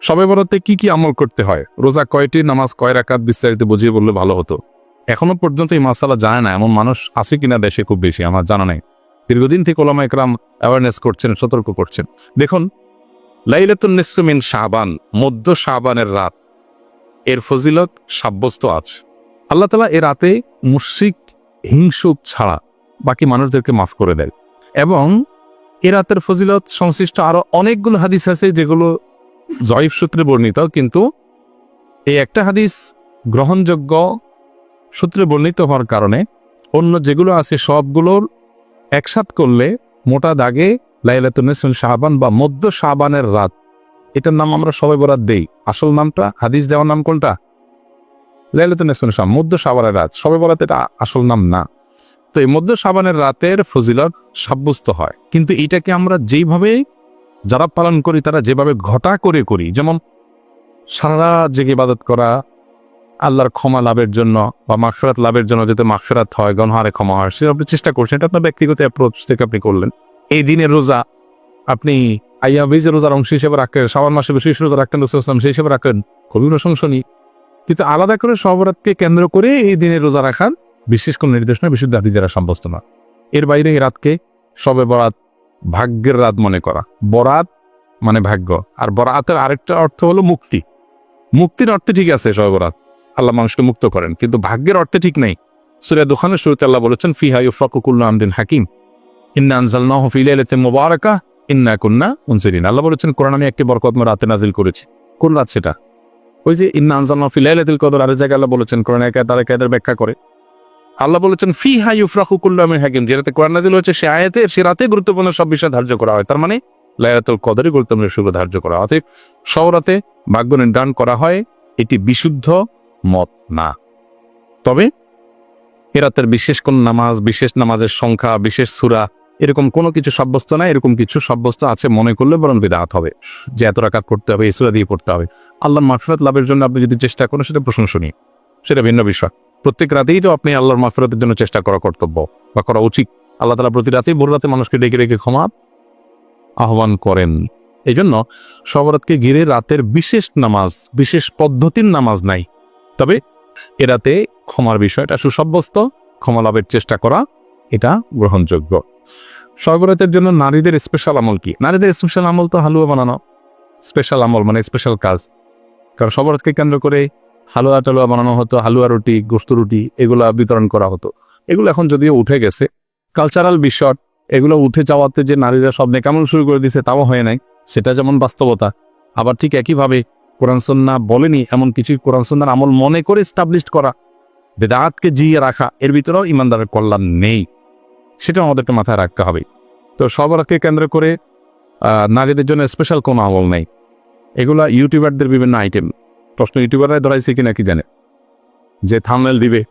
শবে বরাতে কি কি আমল করতে হয়, রোজা কয়টি, নামাজ কয় রাকাত, বিস্তারিত বুঝিয়ে বললে ভালো হতো। এখনো পর্যন্ত এই মাসালা জানে না এমন মানুষ আছে কিনা দেশে খুব বেশি, আমার জানা নেই। দীর্ঘদিন থেকে ওলামা একরাম অ্যাওয়ারনেস করছেন, সতর্ক করছেন। দেখুন, লাইলাতুন নিসফ মিন শাবান, মধ্য শাবানের রাত, এর ফজিলত সাব্যস্ত আছে। আল্লাহ তাআলা এ রাতে মুশরিক হিংসুক ছাড়া বাকি মানুষদেরকে মাফ করে দেয়। এবং এ রাতের ফজিলত সংশ্লিষ্ট আরো অনেকগুলো হাদিস আছে যেগুলো জয়ীফ সূত্রে বর্ণিত, কিন্তু এই একটা হাদিস গ্রহণযোগ্য সূত্রে বর্ণিত হওয়ার কারণে অন্য যেগুলো আছে সবগুলোর একসাথ করলে মোটা দাগে লাইলাতুন নিসফ মিন শাবান বা মধ্য শাবানের রাত, এটার নাম আমরা শবে বরাত দেই। আসল নামটা, হাদিস দেওয়ার নাম কোনটা? লাইলাতুন নিসফ মিন শাবান, মধ্য শাবানের রাত। শবে বরাত এটা আসল নাম না। তো এই মধ্য শাবানের রাতের ফজিলত সাব্যস্ত হয়, কিন্তু এটাকে আমরা যেইভাবে যারা পালন করি তারা যেভাবে ঘটা করে করি, যেমন সারা জেগে ইবাদত করা আল্লাহর ক্ষমা লাভের জন্য বা মাগফিরাত লাভের জন্য, যাতে মাগফিরাত হয়, গণহারে ক্ষমা হয়, সেটা আপনি চেষ্টা করছেন। এটা আপনার ব্যক্তিগত অ্যাপ্রোচ থেকে আপনি করলেন। এই দিনের রোজা আপনি আইয়াবিজের রোজার অংশ হিসেবে রাখেন, শাবান মাসে বিশেষ রোজা রাখতেন রাসূল সাল্লাল্লাহু আলাইহি ওয়াসাল্লাম, সেই হিসেবে রাখেন, খুবই প্রশংসনীয়। কিন্তু আলাদা করে শবে বরাতকে কেন্দ্র করে এই দিনের রোজা রাখার বিশেষ কোন নির্দেশনা বিশুদ্ধ হাদিস দ্বারা সাব্যস্ত না। এর বাইরে এই রাতকে শবে বরাত ভাগ্যের রাত মনে করা। বরাত মানে ভাগ্য, আর বরাতের আরেকটা অর্থ হলো মুক্তি। মুক্তির অর্থে ঠিক আছে শবে বরাত, আল্লাহ মানুষকে মুক্ত করেন, কিন্তু ভাগ্যের অর্থে ঠিক নেই। সূরা দুখানের শুরুতে আল্লাহ বলেছেন, ফিহা ইউফরাকু কুল্লু আমরিন হাকিম ইন্না আনজালনাহু ফি লাইলাতিন মুবারাকাহ ইন্না কুন্না মুনজিরিন। আল্লাহ বলেছেন, কোরআন আমি একটি বরকতময় রাতে নাজিল করেছি। কোন রাত সেটা? ওই যে ইন্না আনজালনাহু ফি লাইলাতিল কদর। আর জায়গায় আল্লাহ বলেছেন, কোরআন একাদের ব্যাখ্যা করে আল্লাহ বলেছেন, ফিহা ইউফরাকু কুল্লু আমরিন হাকিম, যেটাতে কোরআন নাজিল হয়েছে সে আয়াতে, সে রাতে গুরুত্বপূর্ণ সব বিষয় ধার্য করা হয়। তার মানে লাইলাতুল কদরে গুরুত্বপূর্ণ বিষয় ধার্য করা হয়। অতএব শবে রাতে ভাগ্য নির্ধারণ করা হয়, এটি বিশুদ্ধ মত না। তবে এ রাতের বিশেষ কোন নামাজ, বিশেষ নামাজের সংখ্যা, বিশেষ সূরা, এরকম কোনো কিছু সাব্যস্ত না। এরকম কিছু সাব্যস্ত আছে মনে করলে বরং বিদআত হবে, যে এত রাকাত করতে হবে, এই সূরা দিয়ে পড়তে হবে। আল্লাহর মাগফিরাত লাভের জন্য আপনি যদি চেষ্টা করেন সেটা প্রশংসনীয়, সেটা ভিন্ন বিষয়। প্রত্যেক রাতেই তো আপনি আল্লাহর মাগফিরাতের জন্য চেষ্টা করা কর্তব্য বা করা উচিত। আল্লাহ তাআলা প্রতি রাতেই ভোর রাতে মানুষকে ডেকে ডেকে ক্ষমা আহ্বান করেন। এই জন্য শবে বরাতকে ঘিরে রাতের বিশেষ নামাজ, বিশেষ পদ্ধতির নামাজ নাই। তবে এ রাতে ক্ষমার বিষয়টা সুসাব্যস্ত, ক্ষমা লাভের চেষ্টা করা এটা গ্রহণযোগ্য। শবে বরাতের জন্য নারীদের স্পেশাল আমল কি? নারীদের স্পেশাল আমল তো হালুয়া বানানো। স্পেশাল আমল মানে স্পেশাল কাজ, কারণ শবে বরাতকে কেন্দ্র করে হালুয়া টালুয়া বানানো হতো, হালুয়া রুটি, গোস্ত রুটি এগুলা বিতরণ করা হতো। এগুলো এখন যদিও উঠে গেছে, কালচারাল বিষয়, এগুলো উঠে যাওয়াতে যে নারীরা সব নেকামল শুরু করে দিয়েছে তাও হয় নাই, সেটা যেমন বাস্তবতা। আবার ঠিক একইভাবে কোরআন সুন্নাহ বলেনি এমন কিছু কোরআন সুন্নাহর আমল মনে করে এস্টাবলিশড করা, বিদআতকে জিয়ে রাখা, এর ভিতরেও ইমানদারের কল্যাণ নেই, সেটা আমাদেরকে মাথায় রাখতে হবে। তো শবে বরাতকে কেন্দ্র করে নারীদের জন্য স্পেশাল কোনো আমল নেই। এগুলা ইউটিউবারদের বিভিন্ন আইটেম। প্রশ্ন ইউটিউবাররাই ধরাইছে কিনা কি জানে, যে থাম্বনেল দিবে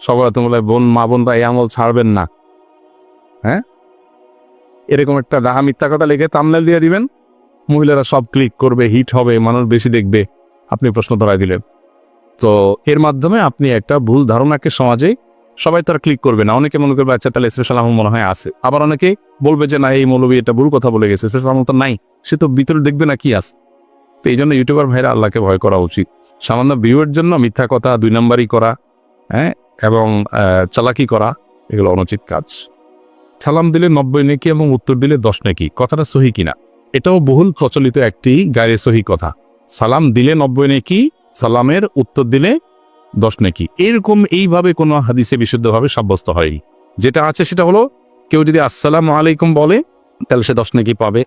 শবে বরাত বলে মা বোনরা এই আমল ছাড়বেন না, হ্যাঁ, এরকম একটা রাহা মিথ্যা কথা লিখে থাম্বনেল দিয়ে দিবেন, মহিলারা সব ক্লিক করবে, হিট হবে, মানুষ বেশি দেখবে, আপনি প্রশ্ন ধরাই দিলেন। তো এর মাধ্যমে আপনি একটা ভুল ধারণাকে সমাজে, সবাই তারা ক্লিক করবে না, অনেকে মনে করবে আচ্ছা তাহলে স্পেশাল আমল মনে হয় আছে। আবার অনেকে বলবে যে না, এই মৌলবী এটা ভুল কথা বলে গেছে, স্পেশাল আমল তো নাই, সে তো ভিতরে দেখবে না কি আছে। তো এই জন্য ইউটিউবার ভাইরা আল্লাহকে ভয় করা উচিত। সামান্য ভিউয়ের জন্য মিথ্যা কথা, 2 নম্বরই করা, হ্যাঁ, এবং চালাকি করা, এগুলো অনুচিত কাজ। সালাম দিলে 90 নেকি এবং উত্তর দিলে 10 নেকি, কথাটা সহি কিনা? এটাও বহুল প্রচলিত একটি গায়ে সহি কথা। সালাম দিলে 90 নেকি, সালামের উত্তর দিলে 10 নেকি, এরকম এইভাবে কোনো হাদিসে বিশুদ্ধভাবে সাব্যস্ত হয়নি। যেটা আছে সেটা হলো, কেউ যদি আসসালামু আলাইকুম বলে তাহলে সে 10 নেকি পাবে,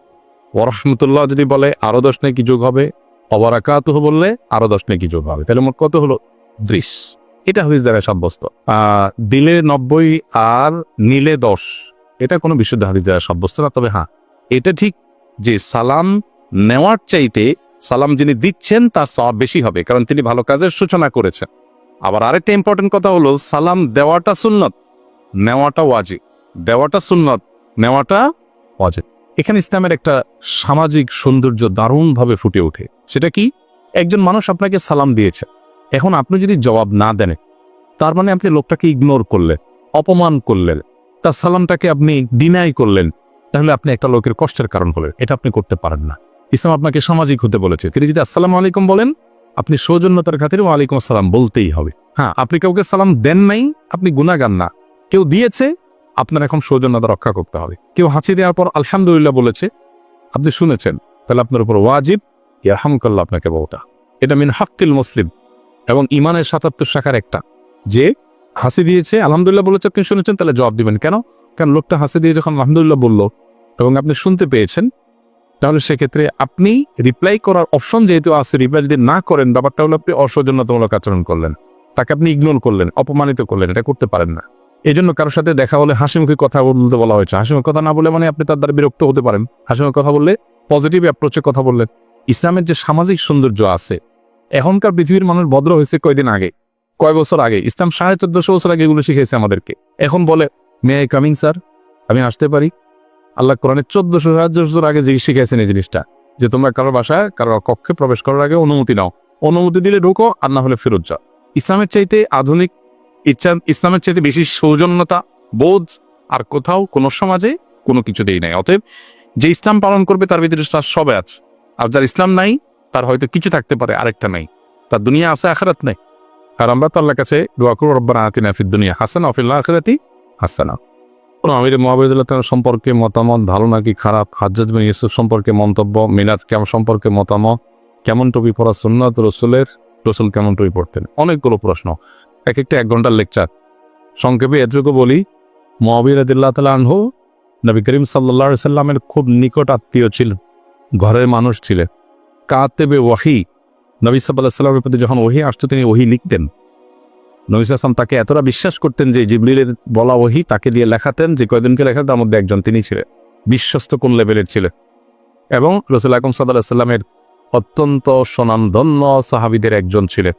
ওয়া রাহমাতুল্লাহ যদি বলে আরো 10 নেকি যোগ হবে, ওয়া বারাকাতুহু বললে আরো 10 নেকি যোগ হবে, তাহলে মোট কত হলো? 30। এটা হাদিস দ্বারা সাব্যস্ত। দিলে 90 আর নিলে 10, এটা কোনো বিশুদ্ধ হাদিস দ্বারা সাব্যস্ত না। তবে হ্যাঁ, এটা ঠিক যে সালাম নেওয়ার চাইতে সালাম যিনি দিচ্ছেন তার সওয়াব বেশি হবে, কারণ তিনি ভালো কাজের সূচনা করেছেন। আবার আরেকটা ইম্পর্টেন্ট কথা হলো, সালাম দেওয়াটা সুন্নত, নেওয়াটা ওয়াজিব। দেওয়াটা সুন্নত, নেওয়াটা ওয়াজিব। এখানে ইসলামের একটা সামাজিক সৌন্দর্য দারুণভাবে ফুটে ওঠে। সেটা কি? একজন মানুষ আপনাকে সালাম দিয়েছে, এখন আপনি যদি জবাব না দেন, তার মানে আপনি লোকটাকে ইগনোর করলেন, অপমান করলেন, তার সালামটাকে আপনি ডিনাই করলেন, তাহলে আপনি একটা লোকের কষ্টের কারণ হলেন। এটা আপনি করতে পারেন না। ইসলাম আপনাকে সামাজিক হতে বলেছে। তিনি যদি আসসালামু আলাইকুম বলেন, আপনি সৌজন্যতার খাতিরে ওয়ালাইকুম আসসালাম বলতেই হবে। হ্যাঁ, আপনি কাউকে সালাম দেন নাই, আপনি গুনাহগার না। কেউ দিয়েছে, আপনার এখন সৌজন্যতা রক্ষা করতে হবে। কেউ হাসি দেওয়ার পর আলহামদুলিল্লাহ বলেছে, আপনি শুনেছেন, তাহলে আপনার উপর ওয়াজিব ইয়ারহামুকাল্লাহ আপনাকে বলতা। এটা মিন হাক্কিল মুসলিম এবং ইমানের ৭৭ শাখার একটা, যে হাসি দিয়েছে আলহামদুলিল্লাহ বলেছে, আপনি শুনেছেন, তাহলে জবাব দিবেন। কেন? কারণ লোকটা হাসি দিয়ে যখন আলহামদুলিল্লাহ বলল এবং আপনি শুনতে পেয়েছেন, তাহলে সেক্ষেত্রে আপনি রিপ্লাই করার অপশন যেহেতু আছে, রিপ্লাই যদি না করেন, ব্যাপারটা হলো আপনি অসৌজন্যতামূলক আচরণ করলেন, তাকে আপনি ইগনোর করলেন, অপমানিত করলেন। এটা করতে পারেন না। এই জন্য কারোর সাথে দেখা হলে হাসিমুখী কথা বলতে বলা হয়েছে। হাসিমুখী কথা না বলে মানে আপনি তার দ্বারা বিরক্ত হতে পারেন। হাসিমুখী কথা বললে পজিটিভ অ্যাপ্রোচে কথা বললেন। ইসলামের যে সামাজিক সৌন্দর্য আছে, এখনকার পৃথিবীর মানুষ ভদ্র হয়েছে কয়দিন আগে, কয় বছর আগে। ইসলাম 1450 বছর আগে এগুলো শিখেছে আমাদেরকে। এখন বলে মে আই কামিং স্যার, আমি আসতে পারি? আল্লাহ কোরআনে 1400 বছর আগে যে শিখেছেন এই জিনিসটা, যে তোমরা কারোর বাসায় কারোর কক্ষে প্রবেশ করার আগে অনুমতি নাও, অনুমতি দিলে ঢুকো, আর না হলে ফেরত যাও। ইসলামের চাইতে আধুনিক ইসলামের চাইতে বেশি সৌজন্যতা বোধ আর কোথাও কোনো সমাজে কোনো কিছুতেই নাই। অতএব যে ইসলাম পালন করবে তার ভিতরে তার সবে আছে, আর যার ইসলাম নাই তার হয়তো কিছু থাকতে পারে, আরেকটা নাই, তার দুনিয়া আছে আখিরাত নাই। আর আমরা তো আল্লাহর কাছে দোয়া করব, রব্বানা আতিনা ফিদ দুনিয়া হাসানা ওয়া ফিল আখিরাতি হাসানা। আমির মুআবিদুল্লাহ তাআলা সম্পর্কে মতামত, ভালো নাকি খারাপ? হাজ্জাজ বিন ইউসুফ সম্পর্কে মন্তব্য, মিলাদ কেমন সম্পর্কে মতামত, কেমন টুপি পরা সুন্নাত রসুল কেমন টুপি পড়তেন? অনেকগুলো প্রশ্ন, এক একটা 1 ঘন্টার লেকচার। সংক্ষেপে এতটুকু বলি, মুআবিয়া রাদিয়াল্লাহু তাআলা আনহু নবী করিম সাল্লাল্লাহু আলাইহি সাল্লামের খুব নিকট আত্মীয় ছিলেন, ঘরের মানুষ ছিলেন। কাতেবে ওয়াহি, নবী সাল্লাল্লাহু আলাইহি সাল্লামের প্রতি যখন ওহী আসতো তিনি ওহী লিখতেন। নবী সাল্লাল্লাহু আলাইহি সাল্লাম তাকে এতটা বিশ্বাস করতেন যে জিবরিলের বলা ওহী তাকে দিয়ে লেখাতেন, যে কয়দিনকে লেখাতেন তার মধ্যে একজন তিনি ছিলেন। বিশ্বস্ত কোন লেভেলের ছিলেন। এবং রাসূল আকরাম সাল্লাল্লাহু আলাইহি সাল্লামের অত্যন্ত স্বনামধন্য সাহাবীদের একজন ছিলেন।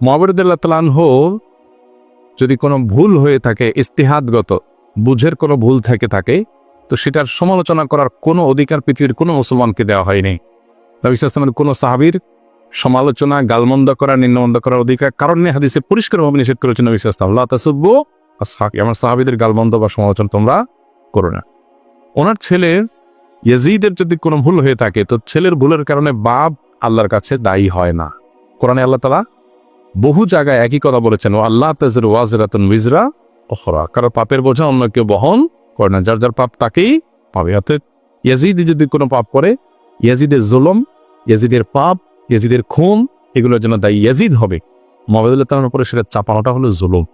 মুআবিয়া রাদিয়াল্লাহু তাআলা আনহু যদি কোনো ভুল হয়ে থাকে, ইজতিহাদগত বুঝের কোনো ভুল থেকে থাকে, তো সেটার সমালোচনা করার কোনো অধিকার পৃথিবীর কোনো মুসলমানকে দেওয়া হয়নি। নবী সাল্লাল্লাহু আলাইহি ওয়াসাল্লামের কোনো সাহাবীর সমালোচনা, গালমন্দ করা, নিম্নমন্দ করার অধিকার কারণে হাদিসে পরিষ্কারভাবে নিষেধ করেছেন নবী সাল্লাল্লাহু আলাইহি ওয়াসাল্লাম, লা তাসুব্বু আসহাবি, আমার সাহাবীদের গালমন্দ বা সমালোচনা তোমরা করো না। ওনার ছেলের ইয়াজিদের যদি কোনো ভুল হয়ে থাকে, তো ছেলের ভুলের কারণে বাপ আল্লাহর কাছে দায়ী হয় না। কোরআনে আল্লাহ তাআলা বহু জায়গায় একই কথা বলেছেন, ও আল্লাহ তাযরু ওয়াজরাতুন উযরা উখরা, কারো পাপের বোঝা অন্য কেউ বহন করে না, যার যার পাপ তাকেই পাবে। অর্থাৎ ইয়াজিদ যদি কোনো পাপ করে, ইয়াজিদের জুলুম, ইয়াজিদের পাপ, ইয়াজিদের খুন, এগুলোর জন্য দায়ী ইয়াজিদ হবে। মুআবিয়া রাদিয়াল্লাহু তাআলার উপরে সেটা চাপানোটা হলো জুলুম।